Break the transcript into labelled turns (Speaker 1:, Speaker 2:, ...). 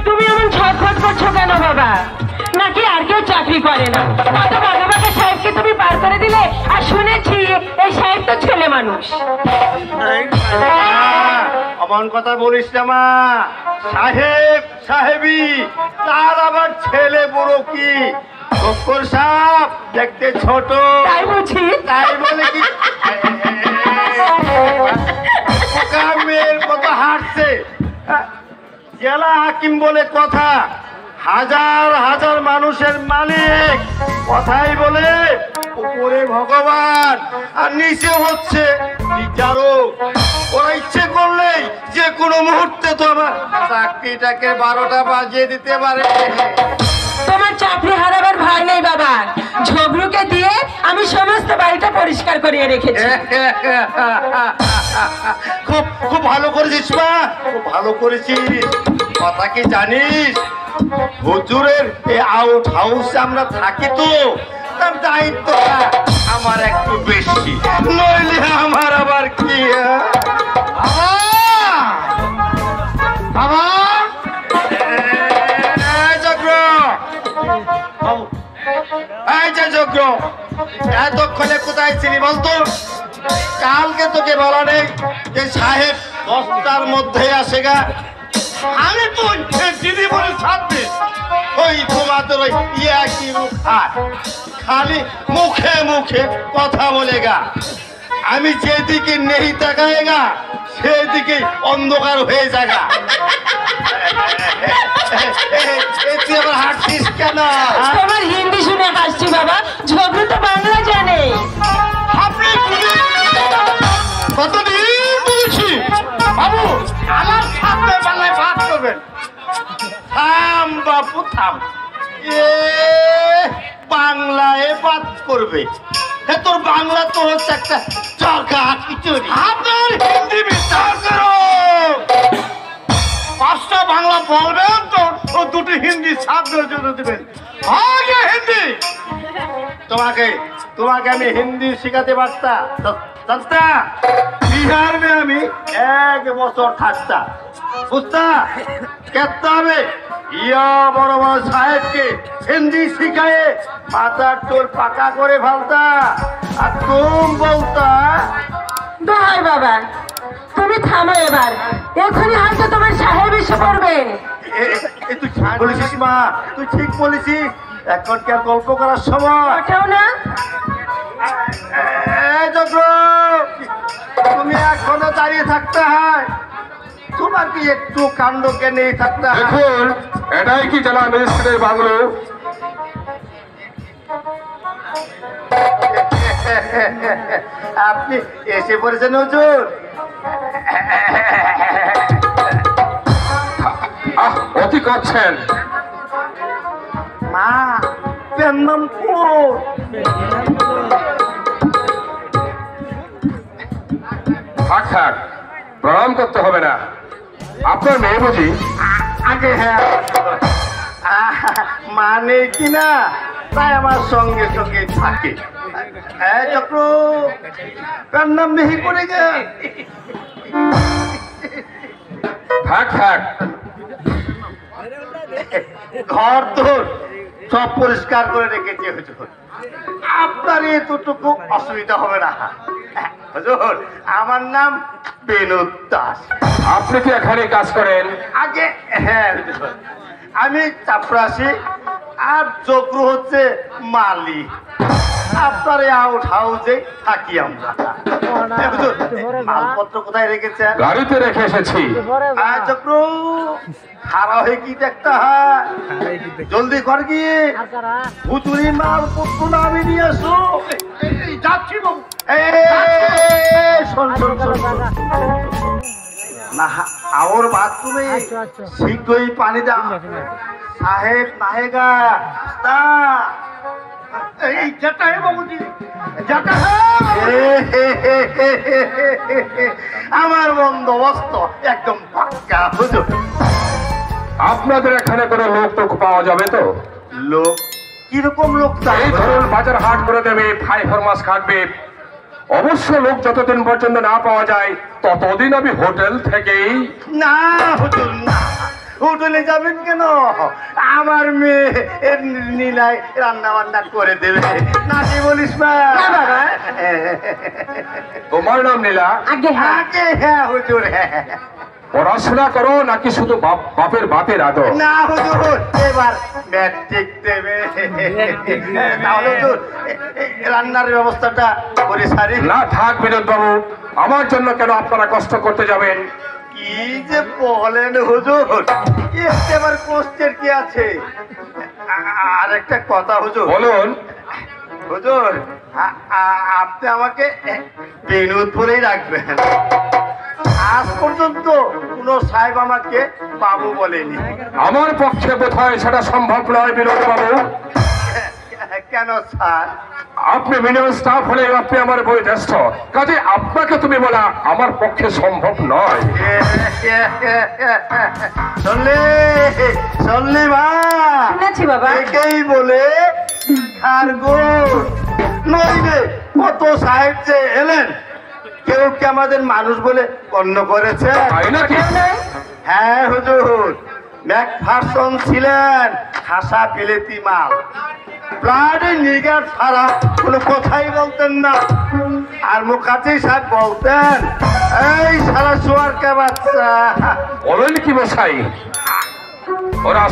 Speaker 1: তুমি এমন ছটফট করছো কেন বাবা? নাকি আর কেউ চাকরি করে না? কত বাঘা সাহেবকে তুমি পার করে দিলে, আর শুনেছি এই সাহেব তো ছেলে মানুষ।
Speaker 2: অমন কথা বলিস না মা। সাহেব সাহেবি, তার আবার ছেলে বড় কি? শক্কর সাহেব দেখতে ছোট,
Speaker 1: তাই বুঝি?
Speaker 2: তাই বলে কি মেয়ের কথা হাঁটছে? জেলা হাকিম বলে কথা, হাজার হাজার মানুষের মালিক, কথাই বলে উপরে ভগবান আর নিচে হচ্ছে বিচারক। ওরা ইচ্ছে করলেই যে কোনো মুহূর্তে তো আমার চাকরিটাকে 12টা বাজিয়ে দিতে পারে।
Speaker 1: তোমার চাকরি হারাবার ভয় নেই বাবা, ঝগড়ুকে দিয়ে আমি সমস্ত বাড়িটা পরিষ্কার করিয়ে রেখেছি।
Speaker 2: খুব খুব ভালো করেছিস মা, খুব ভালো করেছিস। কথা কি জানিস, হুজুরের এই আউট হাউসে আমরা থাকি তো, তার দায়িত্বটা আমার একটু বেশি, নইলে আমার আবার কি। বাবা যজ্ঞ, এতক্ষণে কোথায় ছিলি বলতো? কালকে তোকে বলা নেই যে সাহেব 10টার মধ্যে আসে গা? আমি তো দিদি বলে ছাড়বে ওই তোমাদের ওই কি খালি মুখে মুখে কথা বলে গা। আমি যেদিকে নেই তাকায় গা, সেদিকে অন্ধকার হয়ে যাগা। তুই আবার হাসছিস কেন?
Speaker 1: তোমার হিন্দি শুনে হাসছি বাবা, ঝগড়ু তো বাংলা জানে।
Speaker 2: আপনি কতদিন বলছি বাবু আমার সামনে বেলায় বাদ করবেন। থাম বাবু থাম, এ বাংলায় বাদ করবে? তোর বাংলা তো হচ্ছে একটা চরকা খিচুড়ি। আপনার হিন্দি বিচার করো। 5টা বাংলা বলবেন তো ও 2টি হিন্দি ছাত্রের জন্য দেবেন। আগে হিন্দি তোমাকে তোমাকে আমি হিন্দি শিখাতে পারতাম। बिहार में আমি 1 বছর থাকতাম, বুঝতা? कहता হবে ইয়া বড় বড় সাহেবকে হিন্দি শিখায়ে মাথার চোর পাকা করে ফেলতা, আর তুম বলতা।
Speaker 1: দোহাই বাবা, তুমি থামো এবার, এখনই হয়তো তোমার সাহেব এসে পড়বে।
Speaker 2: তুই ঠিক বলেছিস মা, তুই ঠিক বলেছিস। এখনকার গল্প করার সময়
Speaker 1: ওঠাও না।
Speaker 2: তুমি এখনো দাঁড়িয়ে থাকতে হয়, তোমার কি একটু কাণ্ডকে নেই থাকতে হয়?
Speaker 3: দেখুন, এটাই কি জেলা ম্যাজিস্ট্রেটের বাংলো?
Speaker 2: আপনি এসে পড়েছেন হুজুর।
Speaker 3: অতি করছেন
Speaker 2: মা, পেন্নাম
Speaker 3: থাক থাক, প্রণাম করতে হবে না। আপনার মেয়ে বুঝি?
Speaker 2: আগে হ্যাঁ, মানে কিনা তাই আমার সঙ্গে সঙ্গে থাকে। হ্যাঁ চক্র, কার নাম নেই করে গে।
Speaker 3: থাক থাক,
Speaker 2: ঘর তো সব পরিষ্কার করে রেখেছে হুজুর, আপনার এতটুকু অসুবিধা হবে না। হুজুর, আমার নাম বিনোদ দাস।
Speaker 3: আপনি কি এখানে কাজ করেন?
Speaker 2: আগে হ্যাঁ হুজুর, আমি চাপরাশি আর চক্র হচ্ছে মালি। আপনার আউট হাউসে থাকি আমরা। মালপত্র কোথায় রেখেছেন?
Speaker 3: গাড়িতে রেখে এসেছি।
Speaker 2: চক্র খারাপ হয়ে কি দেখতে হয়, জলদি কর গিয়ে হুজুরি মালপত্র নামে নিয়ে আসো। যাচ্ছি বাবু। না আর বাথরুমে শীঘ্রই পানি দাও, সাহেব নাহেগা। এই যেটা হে বাবুজি, যেটা আমার বন্দোবস্ত একদম পাক্কা হুজুর।
Speaker 3: আপনাদের এখানে কোনো লোক টোক পাওয়া যাবে তো?
Speaker 2: লোক? কিরকম লোক?
Speaker 3: এই ধরুন বাজার হাট করে দেবে, 5 মাস খাটবে। অবশ্য লোক যতদিন পর্যন্ত না পাওয়া যায় ততদিন আমি হোটেল থেকেই।
Speaker 2: না হুজুর না, হোটেলে যাবেন কেন? আমার মেয়ে নীলাই রান্না বান্না করে দেবে, নাকি বলিস মা?
Speaker 1: না বাবা।
Speaker 3: তোমার নাম নীলা?
Speaker 1: আগে হ্যাঁ।
Speaker 2: আগে হ্যাঁ হুজুর, হ্যাঁ।
Speaker 3: পড়াশোনা করো নাকি শুধু বাপের বাতের আদর?
Speaker 2: না হুজুর, এবার ম্যাট্রিক দেবে। তাহলে হুজুর রান্নার ব্যবস্থাটা করে সারি।
Speaker 3: না থাক বিনোদ বাবু, আমার জন্য কেন আপনারা কষ্ট করতে যাবেন?
Speaker 2: কি যে বলেন হুজুর, এবার কষ্টের কি আছে? আর একটা কথা হুজুর,
Speaker 3: বলুন।
Speaker 2: হুজুর আপনি আমাকে বিনোদপুরেই রাখবেন। আজ পর্যন্ত কোন সাহেব আমাকে বাবু বলেনি।
Speaker 3: আমার পক্ষে বোধহয় সেটা সম্ভব নয় বিনোদ বাবু।
Speaker 2: কেন স্যার?
Speaker 3: আপনি মিনিমাম স্টাফ হলে আপনি আমার বয়োজ্যেষ্ঠ, কাজে আপনাকে তুমি বলা আমার পক্ষে সম্ভব নয়।
Speaker 2: শুনলি শুনলি মা,
Speaker 1: শুনেছি বাবা।
Speaker 2: একেই বলে খারগোশ। নইলে কত সাহেব যে এলেন, কেউ কি আমাদের মানুষ বলে গণ্য করেছে?
Speaker 3: তাই নাকি?
Speaker 2: হ্যাঁ হুজুর, ম্যাকফারসন ছিলেন খাসা বিলেতি মাল, ব্লাডে নিগার ছাড়া কোনো কথাই বলতেন না। আর মুখাতি সাহেব বলতেন, এই সারা সোয়ার কে বাচ্চা।
Speaker 3: বলেন কি মশাই? ওরা